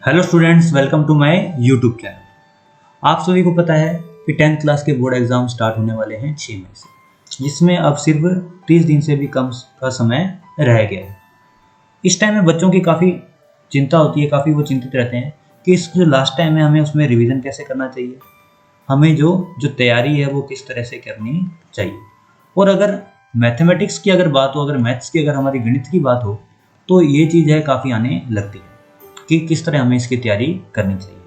Hello students, welcome to my YouTube channel. आप सभी को पता है कि 10th क्लास के बोर्ड एग्जाम स्टार्ट होने वाले हैं 6 मई से, जिसमें अब सिर्फ 30 दिन से भी कम का समय रह गया है। इस टाइम में बच्चों की काफ़ी चिंता होती है, काफ़ी वो चिंतित रहते हैं कि इस जो लास्ट टाइम है हमें उसमें रिवीजन कैसे करना चाहिए, हमें जो जो तैयारी है वो किस तरह से करनी चाहिए। और अगर मैथमेटिक्स की अगर बात हो, अगर मैथ्स की, अगर हमारी गणित की बात हो, तो ये चीज़ है काफ़ी आने लगती है कि किस तरह हमें इसकी तैयारी करनी चाहिए।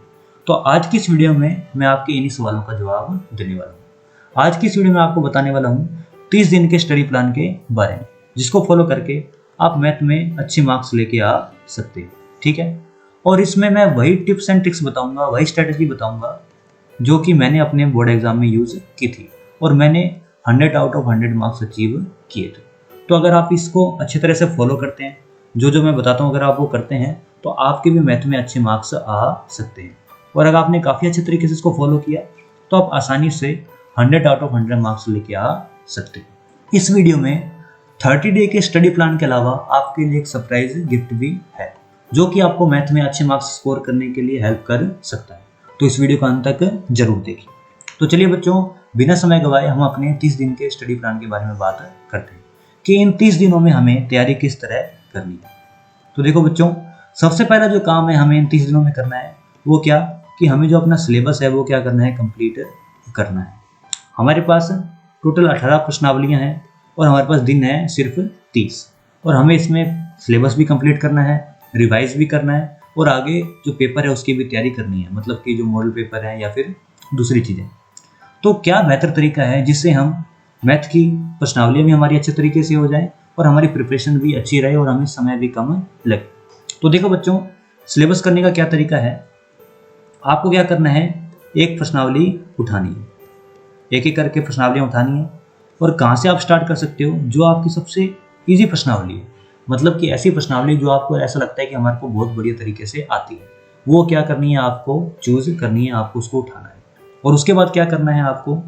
तो आज की इस वीडियो में मैं आपके इन्हीं सवालों का जवाब देने वाला हूँ। आज की इस वीडियो में आपको बताने वाला हूँ 30 दिन के स्टडी प्लान के बारे में, जिसको फॉलो करके आप मैथ में अच्छे मार्क्स लेके आ सकते हैं। ठीक है, और इसमें मैं वही टिप्स एंड ट्रिक्स बताऊंगा, वही स्ट्रेटेजी बताऊंगा जो कि मैंने अपने बोर्ड एग्जाम में यूज़ की थी और मैंने 100 आउट ऑफ 100 मार्क्स अचीव किए थे। तो अगर आप इसको अच्छी तरह से फॉलो करते हैं, जो जो मैं बताता हूँ अगर आप वो करते हैं, तो आपके भी मैथ में अच्छे मार्क्स आ सकते हैं। और अगर आपने काफ़ी अच्छे तरीके से इसको फॉलो किया तो आप आसानी से 100 आउट ऑफ 100 मार्क्स लेके आ सकते हैं। इस वीडियो में 30 डे के स्टडी प्लान के अलावा आपके लिए एक सरप्राइज गिफ्ट भी है, जो कि आपको मैथ में अच्छे मार्क्स स्कोर करने के लिए हेल्प कर सकता है। तो इस वीडियो को अंत तक जरूर देखिए। तो चलिए बच्चों, बिना समय गवाए हम अपने 30 दिन के स्टडी प्लान के बारे में बात करते हैं कि इन 30 दिनों में हमें तैयारी किस तरह करनी है। तो देखो बच्चों, सबसे पहला जो काम है हमें इन 30 दिनों में करना है वो क्या, कि हमें जो अपना सिलेबस है वो क्या करना है, कंप्लीट करना है। हमारे पास टोटल 18 प्रश्नावलियां हैं और हमारे पास दिन है सिर्फ 30, और हमें इसमें सिलेबस भी कंप्लीट करना है, रिवाइज भी करना है और आगे जो पेपर है उसकी भी तैयारी करनी है, मतलब कि जो मॉडल पेपर है या फिर दूसरी चीज़ें। तो क्या बेहतर तरीका है जिससे हम मैथ की प्रश्नावलियाँ भी हमारी अच्छे तरीके से हो जाए और हमारी प्रिपरेशन भी अच्छी रहे और हमें समय भी कम लगे। तो देखो बच्चों, सिलेबस करने का क्या तरीका है। आपको क्या करना है, एक प्रश्नावली उठानी है, एक एक करके प्रश्नावलियाँ उठानी है। और कहाँ से आप स्टार्ट कर सकते हो, जो आपकी सबसे ईजी प्रश्नावली है, मतलब कि ऐसी प्रश्नावली जो आपको ऐसा लगता है कि हमारे को बहुत बढ़िया तरीके से आती है, वो क्या करनी है, आपको चूज करनी है, आपको उसको उठाना है। और उसके बाद क्या करना है, आपको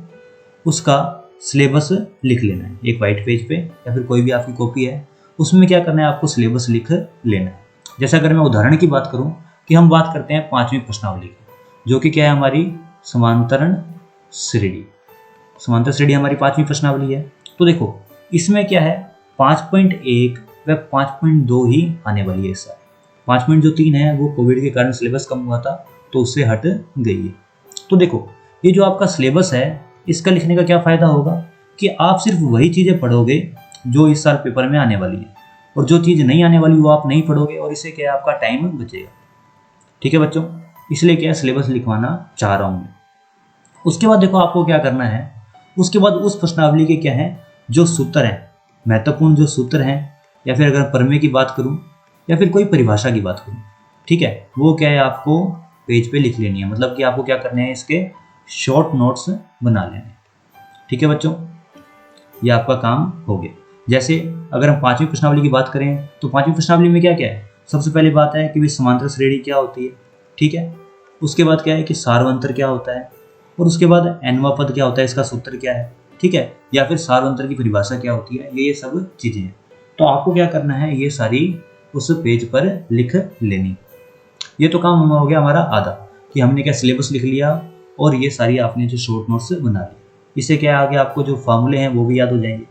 उसका सिलेबस लिख लेना है एक वाइट पेज पे या फिर कोई भी आपकी कॉपी है, उसमें क्या करना है, आपको सिलेबस लिख लेना है। जैसे अगर मैं उदाहरण की बात करूं कि हम बात करते हैं 5वीं प्रश्नावली की, जो कि क्या है, हमारी समांतरण श्रेणी। समांतर श्रेणी हमारी 5वीं प्रश्नावली है। तो देखो इसमें क्या है, 5.1 व 5.2 ही आने वाली है इस साल। 5.3 है वो कोविड के कारण सिलेबस कम हुआ था तो उससे हट गई है। तो देखो ये जो आपका सिलेबस है, इसका लिखने का क्या फ़ायदा होगा कि आप सिर्फ वही चीज़ें पढ़ोगे जो इस साल पेपर में आने वाली है, और जो चीज़ नहीं आने वाली वो आप नहीं पढ़ोगे, और इससे क्या है, आपका टाइम बचेगा। ठीक है बच्चों, इसलिए क्या है, सिलेबस लिखवाना चाह रहा हूँ मैं। उसके बाद देखो आपको क्या करना है, उसके बाद उस प्रश्नावली के क्या है, जो सूत्र हैं, महत्वपूर्ण जो सूत्र हैं, या फिर अगर प्रमेय की बात करूँ या फिर कोई परिभाषा की बात करूँ, ठीक है, वो क्या है, आपको पेज पे लिख लेनी है। मतलब कि आपको क्या करने हैं, इसके शॉर्ट नोट्स बना लेने। ठीक है बच्चों, ये आपका काम हो गया। जैसे अगर हम 5वीं प्रश्नावली की बात करें तो 5वीं प्रश्नावली में क्या क्या है, सबसे पहले बात है कि भाई समांतर श्रेणी क्या होती है। ठीक है, उसके बाद क्या है कि सार्वंतर क्या होता है, और उसके बाद एनवा पद क्या होता है, इसका सूत्र क्या है। ठीक है, या फिर सार्वंतर की परिभाषा क्या होती है, ये सब चीज़ें हैं। तो आपको क्या करना है, ये सारी उस पेज पर लिख लेनी। ये तो काम हो गया हमारा आधा, कि हमने क्या सिलेबस लिख लिया और ये सारी आपने जो शॉर्ट नोट्स बना ली। इससे क्या आगे आपको जो फार्मूले हैं वो भी याद हो जाएंगे।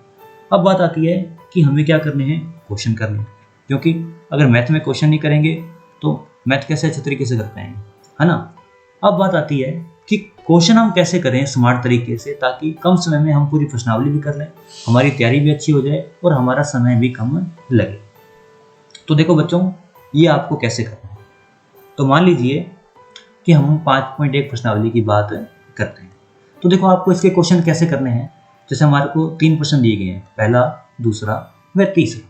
अब बात आती है कि हमें क्या करने हैं, क्वेश्चन करने, क्योंकि अगर मैथ में क्वेश्चन नहीं करेंगे तो मैथ कैसे अच्छे तरीके से कर पाएंगे, है ना। अब बात आती है कि क्वेश्चन हम कैसे करें स्मार्ट तरीके से, ताकि कम समय में हम पूरी प्रश्नावली भी कर लें, हमारी तैयारी भी अच्छी हो जाए और हमारा समय भी कम लगे। तो देखो बच्चों, ये आपको कैसे करना है। तो मान लीजिए कि हम 5.1 प्रश्नावली की बात करते हैं। तो देखो आपको इसके क्वेश्चन कैसे करने हैं। जैसे हमारे को 3 प्रश्न दिए गए हैं, पहला, दूसरा व तीसरा।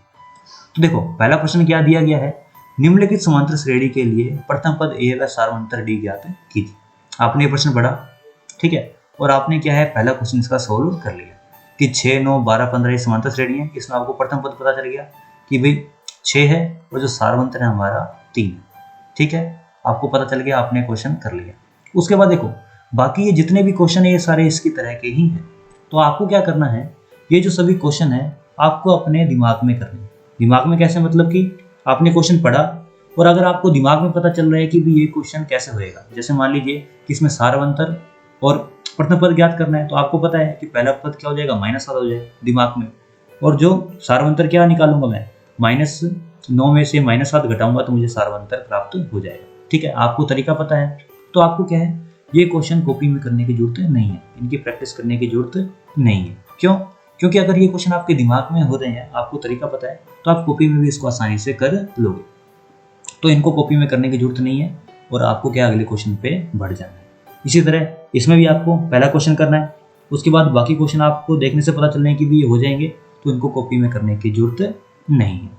तो देखो पहला प्रश्न क्या दिया गया है, निम्नलिखित समांतर श्रेणी के लिए प्रथम पद ए व सार्वंतर डी ज्ञात कीजिए। आपने ये प्रश्न पढ़ा, ठीक है, और आपने क्या है, पहला क्वेश्चन इसका सोल्व कर लिया कि 6, 9, 12, 15 ये समांतर श्रेणी है। इसमें आपको प्रथम पद पता चल गया कि भाई 6 है, और जो सार्वंतर है हमारा 3 है। ठीक है, आपको पता चल गया, आपने क्वेश्चन कर लिया। उसके बाद देखो बाकी ये जितने भी क्वेश्चन है ये सारे इसकी तरह के ही हैं। तो आपको क्या करना है, ये जो सभी क्वेश्चन है आपको अपने दिमाग में करने। दिमाग में कैसे, मतलब कि आपने क्वेश्चन पढ़ा, और अगर आपको दिमाग में पता चल रहा है कि भी ये क्वेश्चन कैसे होएगा, जैसे मान लीजिए कि इसमें सारवंतर और प्रथम पद ज्ञात करना है, तो आपको पता है कि पहला पद क्या हो जाएगा, -7 हो जाएगा दिमाग में, और जो सारवंतर क्या निकालूंगा मैं, -9 में से -7 घटाऊंगा तो मुझे सारवंतर प्राप्त हो जाएगा। ठीक है, आपको तरीका पता है, तो आपको क्या है, ये क्वेश्चन कॉपी में करने की जरूरत नहीं है, इनकी प्रैक्टिस करने की जरूरत नहीं है। क्यों? क्योंकि अगर ये क्वेश्चन आपके दिमाग में हो रहे हैं, आपको तरीका पता है, तो आप कॉपी में भी इसको आसानी से कर लोगे। तो इनको कॉपी में करने की जरूरत नहीं है और आपको क्या अगले क्वेश्चन पे बढ़ जाना है। इसी तरह इसमें भी आपको पहला क्वेश्चन करना है, उसके बाद बाकी क्वेश्चन आपको देखने से पता चलना है कि भी ये हो जाएंगे, तो इनको कॉपी में करने की जरूरत नहीं है।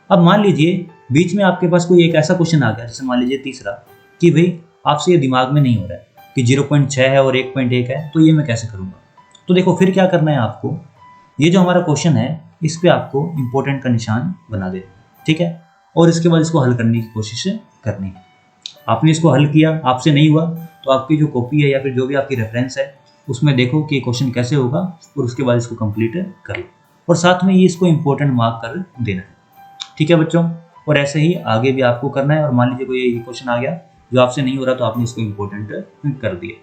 अब मान लीजिए बीच में आपके पास कोई एक ऐसा क्वेश्चन आ गया, जैसे मान लीजिए तीसरा, कि भाई आपसे ये दिमाग में नहीं हो रहा है कि 0.6 है और 1.1 है, तो ये मैं कैसे करूँगा। तो देखो फिर क्या करना है आपको, ये जो हमारा क्वेश्चन है इस पे आपको इंपॉर्टेंट का निशान बना देना, ठीक है, और इसके बाद इसको हल करने की कोशिश करनी है। आपने इसको हल किया, आपसे नहीं हुआ, तो आपकी जो कॉपी है या फिर जो भी आपकी रेफरेंस है उसमें देखो कि क्वेश्चन कैसे होगा और उसके बाद इसको कंप्लीट कर लो, और साथ में ये इसको इंपॉर्टेंट मार्क कर देना है। ठीक है बच्चों, और ऐसे ही आगे भी आपको करना है। और मान लीजिए कोई क्वेश्चन आ गया जो आपसे नहीं हो रहा, तो आपने इसको इंपॉर्टेंट कर दिया।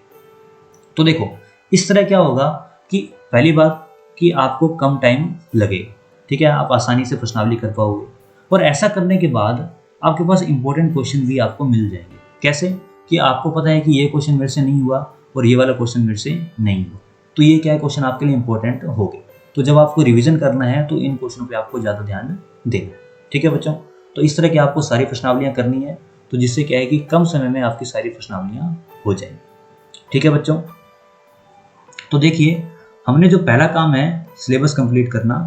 तो देखो इस तरह क्या होगा कि पहली बात कि आपको कम टाइम लगेगा, ठीक है, आप आसानी से प्रश्नावली कर पाओगे, और ऐसा करने के बाद आपके पास इंपॉर्टेंट क्वेश्चन भी आपको मिल जाएंगे। कैसे? कि आपको पता है कि ये क्वेश्चन मेरे से नहीं हुआ और ये वाला क्वेश्चन मेरे से नहीं हुआ, तो ये क्या है, क्वेश्चन आपके लिए इंपॉर्टेंट हो गए। तो जब आपको रिवीजन करना है तो इन क्वेश्चनों पे आपको ज़्यादा ध्यान देना है। ठीक है बच्चों, तो इस तरह की आपको सारी प्रश्नावलियाँ करनी है, तो जिससे क्या है कि कम समय में आपकी सारी प्रश्नावलियाँ हो जाएंगी। ठीक है बच्चों, तो देखिए हमने जो पहला काम है सिलेबस कंप्लीट करना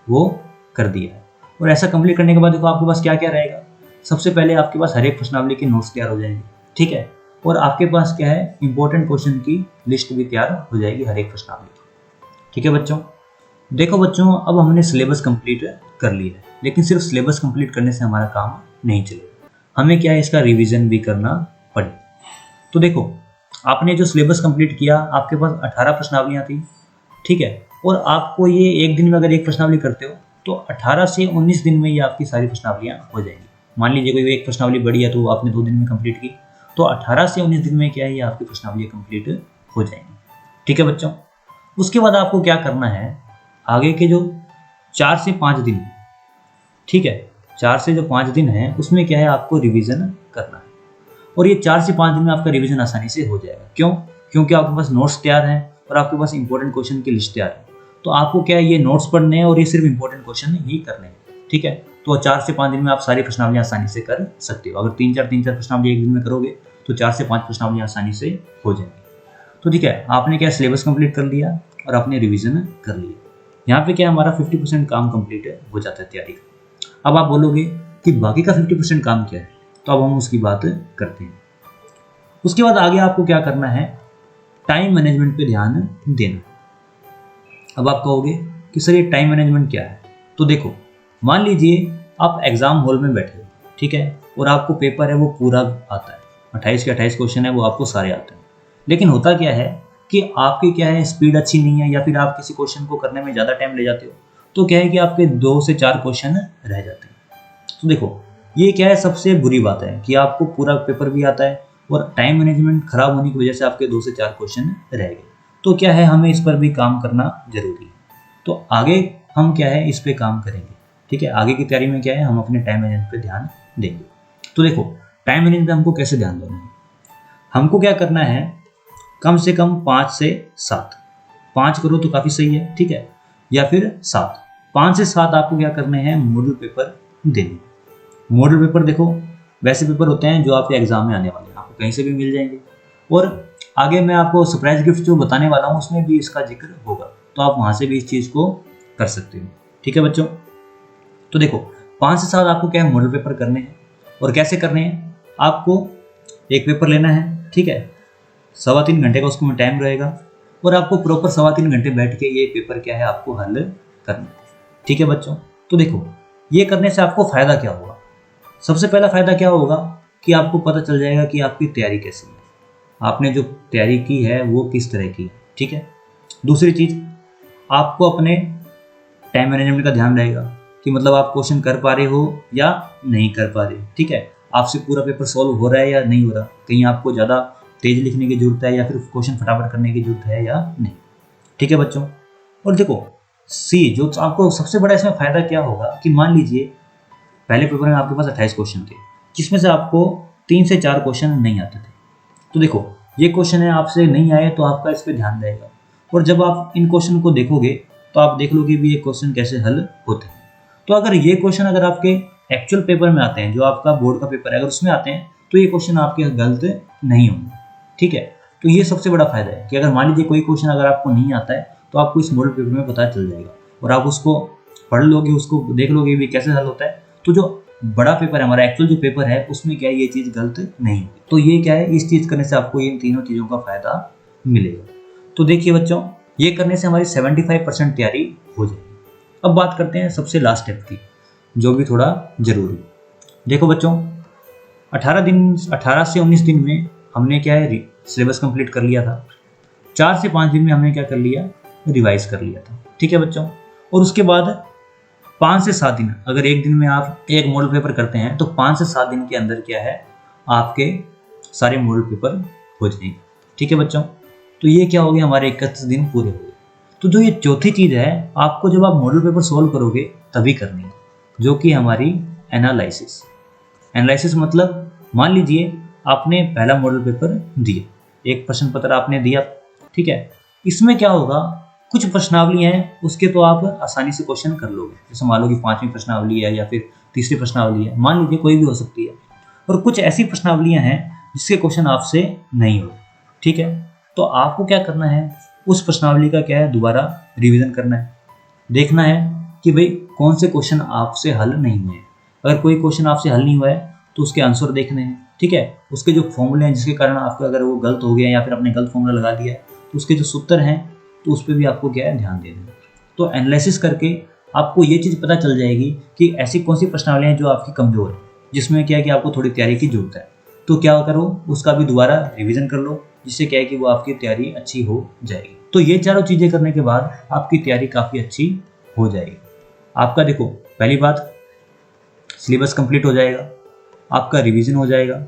वो कर दिया है, और ऐसा कंप्लीट करने के बाद देखो आपके पास क्या क्या रहेगा। सबसे पहले आपके पास हर एक प्रश्नावली के नोट्स तैयार हो जाएंगे, ठीक है, और आपके पास क्या है, इंपॉर्टेंट क्वेश्चन की लिस्ट भी तैयार हो जाएगी हर एक प्रश्नावली की। ठीक है बच्चों, देखो बच्चों अब हमने सिलेबस कंप्लीट कर लिया है, लेकिन सिर्फ सिलेबस कंप्लीट करने से हमारा काम नहीं चलेगा, हमें क्या है, इसका रिविजन भी करना पड़ेगा। तो देखो आपने जो सिलेबस कंप्लीट किया, आपके पास 18 प्रश्नावलियाँ थी, ठीक है, और आपको ये एक दिन में अगर एक प्रश्नावली करते हो तो 18 से 19 दिन में ये आपकी सारी प्रश्नावलियाँ हो जाएंगी। मान लीजिए कोई एक प्रश्नावली बड़ी है तो आपने 2 दिन में कंप्लीट की, तो 18 से 19 दिन में क्या है, ये आपकी प्रश्नावलियाँ कंप्लीट हो जाएंगी। ठीक है बच्चों, उसके बाद आपको क्या करना है, आगे के जो 4 से 5 दिन, ठीक है, 4 से जो 5 दिन है उसमें क्या है, आपको रिविजन करना है, और ये 4 से 5 दिन में आपका रिविजन आसानी से हो जाएगा। क्यों? क्योंकि आपके पास नोट्स तैयार हैं और आपके पास इंपॉर्टेंट क्वेश्चन की लिस्ट तैयार है, तो आपको क्या है, ये नोट्स पढ़ने हैं और ये सिर्फ इंपॉर्टेंट क्वेश्चन ही करने हैं। ठीक है, तो 4 से 5 दिन में आप सारी प्रश्नावलियाँ आसानी से कर सकते हो। अगर 3-4 प्रश्नावली एक दिन में करोगे तो 4 से 5 प्रश्नावलियाँ आसानी से हो जाएंगी। तो ठीक है, आपने क्या सिलेबस कंप्लीट कर लिया और आपने रिविजन कर लिया। यहाँ पे क्या हमारा 50% काम कंप्लीट हो जाता है तैयारी का। अब आप बोलोगे कि बाकी का 50% काम क्या है, तो अब हम उसकी बात करते हैं। उसके बाद आगे आपको क्या करना है, टाइम मैनेजमेंट पे ध्यान देना। अब आप कहोगे कि सर ये टाइम मैनेजमेंट क्या है, तो देखो मान लीजिए आप एग्जाम हॉल में बैठे हो, ठीक है, और आपको पेपर है वो पूरा आता है, 28 के 28 क्वेश्चन है वो आपको सारे आते हैं, लेकिन होता क्या है कि आपकी क्या है, स्पीड अच्छी नहीं है, या फिर आप किसी क्वेश्चन को करने में ज़्यादा टाइम ले जाते हो, तो क्या है कि आपके 2 से 4 क्वेश्चन रह जाते हैं। तो देखो ये क्या है, सबसे बुरी बात है कि आपको पूरा पेपर भी आता है और टाइम मैनेजमेंट खराब होने की वजह से आपके 2 से 4 क्वेश्चन रह गए। तो क्या है, हमें इस पर भी काम करना जरूरी है। तो आगे हम क्या है, इस पे काम करेंगे। ठीक है, आगे की तैयारी में क्या है, हम अपने टाइम मैनेजमेंट पे ध्यान देंगे। तो देखो टाइम मैनेजमेंट हमको कैसे ध्यान देना है, हमको क्या करना है, कम से कम 5 से 7, 5 करो तो काफ़ी सही है, ठीक है, या फिर 7, 5 से 7 आपको क्या करने हैं, मॉडल पेपर देने। मॉडल पेपर देखो वैसे पेपर होते हैं जो आपके एग्जाम में आने वाले हैं, आपको कहीं से भी मिल जाएंगे, और आगे मैं आपको सरप्राइज गिफ्ट जो बताने वाला हूँ उसमें भी इसका जिक्र होगा, तो आप वहाँ से भी इस चीज़ को कर सकते हो। ठीक है बच्चों, तो देखो 5 से 7 आपको क्या है, मॉडल पेपर करने हैं। और कैसे करने हैं, आपको एक पेपर लेना है, ठीक है, 3.25 घंटे का उसको में टाइम रहेगा, और आपको प्रॉपर 3.25 घंटे बैठ के ये पेपर क्या है आपको हल करना है। ठीक है बच्चों, तो देखो ये करने से आपको फ़ायदा क्या होगा, सबसे पहला फ़ायदा क्या होगा कि आपको पता चल जाएगा कि आपकी तैयारी कैसी है, आपने जो तैयारी की है वो किस तरह की है। ठीक है, दूसरी चीज़ आपको अपने टाइम मैनेजमेंट का ध्यान रहेगा कि मतलब आप क्वेश्चन कर पा रहे हो या नहीं कर पा रहे हो। ठीक है, आपसे पूरा पेपर सॉल्व हो रहा है या नहीं हो रहा, कहीं आपको ज़्यादा तेज लिखने की जरूरत है या फिर क्वेश्चन फटाफट करने की जरूरत है या नहीं। ठीक है बच्चों। और देखो सी, जो आपको सबसे बड़ा इसमें फायदा क्या होगा कि मान लीजिए पहले पेपर में आपके पास 28 क्वेश्चन थे, जिसमें से आपको 3 से 4 क्वेश्चन नहीं आते थे। तो देखो ये क्वेश्चन है आपसे नहीं आए तो आपका इस पर ध्यान रहेगा, और जब आप इन क्वेश्चन को देखोगे तो आप देख लोगे भी ये क्वेश्चन कैसे हल होते हैं। तो अगर ये क्वेश्चन अगर आपके एक्चुअल पेपर में आते हैं, जो आपका बोर्ड का पेपर है, अगर उसमें आते हैं तो ये क्वेश्चन आपके गलत नहीं होंगे। ठीक है, तो ये सबसे बड़ा फायदा है कि अगर मान लीजिए कोई क्वेश्चन अगर आपको नहीं आता है तो आपको इस मॉडल पेपर में पता चल जाएगा और आप उसको पढ़ लोगे, उसको देख लोगे भी कैसे हल होता है। तो जो बड़ा पेपर है हमारा, एक्चुअल जो पेपर है, उसमें क्या है ये चीज़ गलत नहीं होगी। तो ये क्या है, इस चीज़ करने से आपको इन तीनों चीज़ों का फायदा मिलेगा। तो देखिए बच्चों, ये करने से हमारी 75% तैयारी हो जाएगी। अब बात करते हैं सबसे लास्ट स्टेप की, जो भी थोड़ा जरूरी है। देखो बच्चों, 18 से 19 दिन में हमने क्या है सिलेबस कंप्लीट कर लिया था। 4 से 5 दिन में हमने क्या कर लिया, रिवाइज कर लिया था। ठीक है बच्चों। और उसके बाद 5 से 7 दिन, अगर एक दिन में आप एक मॉडल पेपर करते हैं तो 5 से 7 दिन के अंदर क्या है आपके सारे मॉडल पेपर हो जाएंगे। ठीक है बच्चों। तो ये क्या हो गया, हमारे 31 दिन पूरे हो गए। तो जो ये चौथी चीज़ है, आपको जब आप मॉडल पेपर सोल्व करोगे तभी करनी है, जो कि हमारी एनालिसिस। एनालिसिस मतलब मान लीजिए आपने पहला मॉडल पेपर दिया, एक प्रश्न पत्र आपने दिया। ठीक है, इसमें क्या होगा, कुछ प्रश्नावली हैं उसके तो आप आसानी से क्वेश्चन कर लोगे, जैसे मान लो कि 5वीं प्रश्नावली है या फिर तीसरी प्रश्नावली है, मान लीजिए कोई भी हो सकती है। और कुछ ऐसी प्रश्नावलियां हैं जिसके क्वेश्चन आपसे नहीं हो। ठीक है, तो आपको क्या करना है, उस प्रश्नावली का क्या है दोबारा रिवीजन करना है, देखना है कि भाई कौन से क्वेश्चन आपसे हल नहीं हुए। अगर कोई क्वेश्चन आपसे हल नहीं हुआ है तो उसके आंसर देखने हैं। ठीक है, उसके जो फॉर्मूले हैं जिसके कारण आपका अगर वो गलत हो गया या फिर आपने गलत फॉर्मूला लगा दिया है तो उसके जो सूत्र हैं तो उस पर भी आपको क्या है ध्यान देना है। तो एनालिसिस करके आपको ये चीज़ पता चल जाएगी कि ऐसी कौन सी प्रश्नावलियाँ हैं जो आपकी कमजोर है, जिसमें क्या है कि आपको थोड़ी तैयारी की जरूरत है। तो क्या करो, उसका भी दोबारा रिवीजन कर लो, जिससे क्या है कि वो आपकी तैयारी अच्छी हो जाएगी। तो ये चारों चीज़ें करने के बाद आपकी तैयारी काफ़ी अच्छी हो जाएगी। आपका देखो पहली बात सिलेबस कंप्लीट हो जाएगा, आपका रिवीजन हो जाएगा,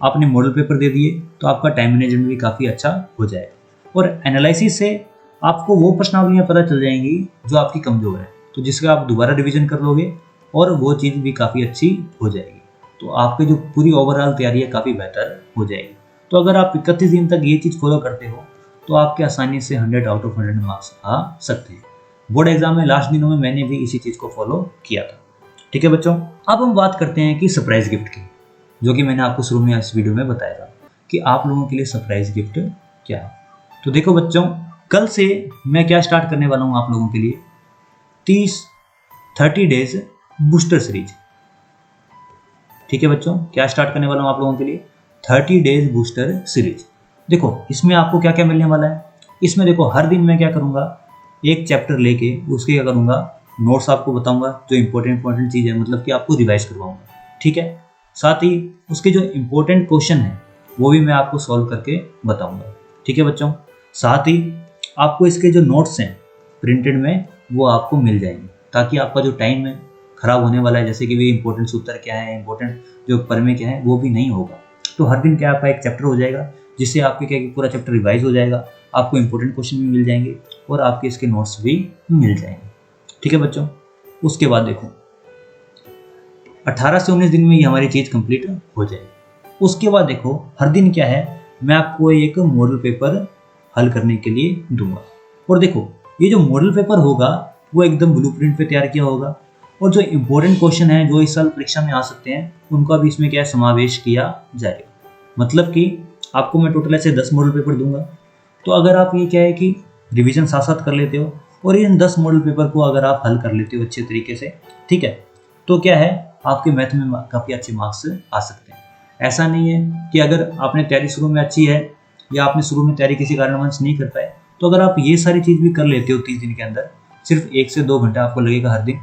आपने मॉडल पेपर दे दिए तो आपका टाइम मैनेजमेंट भी काफ़ी अच्छा हो जाएगा। और एनालिसिस से आपको वो प्रश्नावलियाँ पता चल जाएंगी जो आपकी कमज़ोर है, तो जिसका आप दोबारा रिवीजन कर लोगे और वो चीज़ भी काफ़ी अच्छी हो जाएगी। तो आपकी जो पूरी ओवरऑल तैयारी है काफ़ी बेहतर हो जाएगी। तो अगर आप 31 दिन तक ये चीज़ फॉलो करते हो तो आपके आसानी से 100 आउट ऑफ 100 मार्क्स आ सकते हैं। बोर्ड एग्जाम में लास्ट दिनों में मैंने भी इसी चीज़ को फॉलो किया था। ठीक है बच्चों, अब हम बात करते हैं कि सरप्राइज गिफ्ट की, जो कि मैंने आपको शुरू में इस वीडियो में बताया था कि आप लोगों के लिए सरप्राइज गिफ्ट क्या है। तो देखो बच्चों, कल से मैं क्या स्टार्ट करने वाला हूँ आप लोगों के लिए 30 डेज बूस्टर सीरीज। ठीक है बच्चों, क्या स्टार्ट करने वाला हूँ आप लोगों के लिए 30 डेज बूस्टर सीरीज। देखो इसमें आपको क्या क्या मिलने वाला है। इसमें देखो हर दिन मैं क्या करूँगा, एक चैप्टर लेके उसके क्या करूँगा, नोट्स आपको बताऊँगा, जो इंपॉर्टेंट चीज़ है, मतलब कि आपको रिवाइज करवाऊँगा। ठीक है, साथ ही उसके जो इंपॉर्टेंट क्वेश्चन है वो भी मैं आपको सॉल्व करके बताऊँगा। ठीक है बच्चों, साथ ही आपको इसके जो नोट्स हैं प्रिंटेड में वो आपको मिल जाएंगे, ताकि आपका जो टाइम है खराब होने वाला है, जैसे कि भी इंपॉर्टेंट सूत्र क्या है, इंपॉर्टेंट जो परमे क्या है, वो भी नहीं होगा। तो हर दिन क्या आपका एक चैप्टर हो जाएगा, जिससे आपके क्या पूरा चैप्टर रिवाइज हो जाएगा, आपको इंपॉर्टेंट क्वेश्चन भी मिल जाएंगे और आपके इसके नोट्स भी मिल जाएंगे। ठीक है बच्चों, उसके बाद देखो 18 से 19 दिन में ये हमारी चीज़ कंप्लीट हो जाएगी। उसके बाद देखो हर दिन क्या है, मैं आपको एक मॉडल पेपर हल करने के लिए दूंगा। और देखो ये जो मॉडल पेपर होगा वो एकदम ब्लूप्रिंट पे तैयार किया होगा, और जो इम्पोर्टेंट क्वेश्चन है जो इस साल परीक्षा में आ सकते हैं उनका भी इसमें क्या है समावेश किया जाएगा। मतलब कि आपको मैं टोटल ऐसे 10 मॉडल पेपर दूंगा। तो अगर आप ये क्या है कि रिवीजन साथ साथ कर लेते हो और इन 10 मॉडल पेपर को अगर आप हल कर लेते हो अच्छे तरीके से, ठीक है, तो क्या है आपके मैथ में काफ़ी अच्छे मार्क्स आ सकते हैं। ऐसा नहीं है कि अगर आपने तैयारी शुरू में अच्छी है या आपने शुरू में तैयारी किसी कारणवश नहीं कर पाए, तो अगर आप ये सारी चीज़ भी कर लेते हो 30 दिन के अंदर, सिर्फ 1 से 2 घंटा आपको लगेगा हर दिन,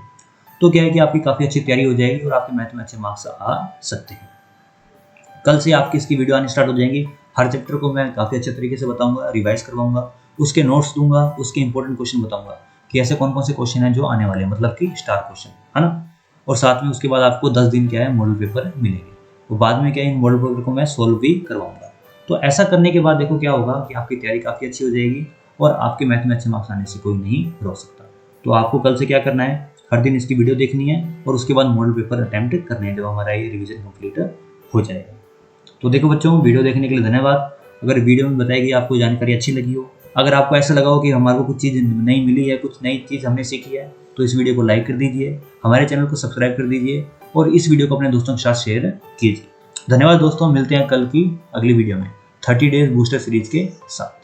तो क्या है कि आपकी काफ़ी अच्छी तैयारी हो जाएगी और आपके मैथ में अच्छे मार्क्स आ सकते हैं। कल से आपकी इसकी वीडियो आनी स्टार्ट हो जाएंगी। हर चैप्टर को मैं काफ़ी अच्छे तरीके से बताऊंगा, रिवाइज करवाऊंगा, उसके नोट्स दूंगा, उसके इंपॉर्टेंट क्वेश्चन बताऊंगा कि ऐसे कौन कौन से क्वेश्चन हैं जो आने वाले हैं, मतलब कि स्टार क्वेश्चन है ना। और साथ में उसके बाद आपको 10 दिन क्या है मॉडल पेपर मिलेंगे। तो बाद में क्या इन मॉडल पेपर को मैं सोल्व भी करवाऊंगा। तो ऐसा करने के बाद देखो क्या होगा कि आपकी तैयारी काफ़ी अच्छी हो जाएगी और आपके मैथ में अच्छे मार्क्स आने से कोई नहीं रोक सकता। तो आपको कल से क्या करना है, हर दिन इसकी वीडियो देखनी है और उसके बाद मॉडल पेपर अटेम्प्ट करने हैं जब हमारा ये रिवीजन कंप्लीट हो जाएगा। तो देखो बच्चों, वीडियो देखने के लिए धन्यवाद। अगर वीडियो में बताई गई आपको जानकारी अच्छी लगी हो, अगर आपको ऐसा लगा हो कि हमारे को कुछ चीज़ नहीं मिली है, कुछ नई चीज़ हमने सीखी है, तो इस वीडियो को लाइक कर दीजिए, हमारे चैनल को सब्सक्राइब कर दीजिए और इस वीडियो को अपने दोस्तों के साथ शेयर कीजिए। धन्यवाद दोस्तों, मिलते हैं कल की अगली वीडियो में 30 डेज बूस्टर सीरीज के साथ।